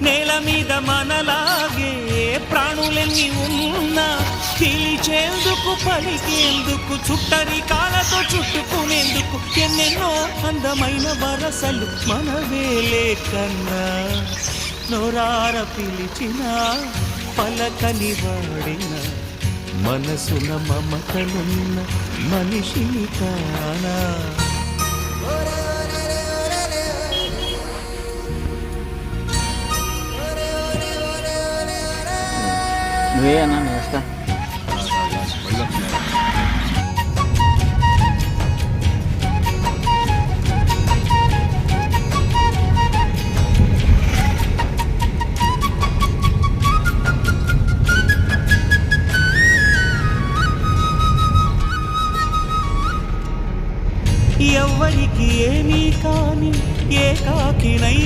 నేల మీద మనలాగే ప్రాణులెన్ని ఉన్నా పిలిచేందుకు పలికేందుకు చుట్టరికాలతో చుట్టుకునేందుకు ఎన్నెన్నో అందమైన వరసలు మనవేలే కన్నా నోరార పిలిచిన పలకని వాడిన మనసున మమతలున్న మనిషిని కానా. నువ్వే అన్నా నేను వస్తా. ఎవ్వరికి ఏమీ కాని ఏకాకినై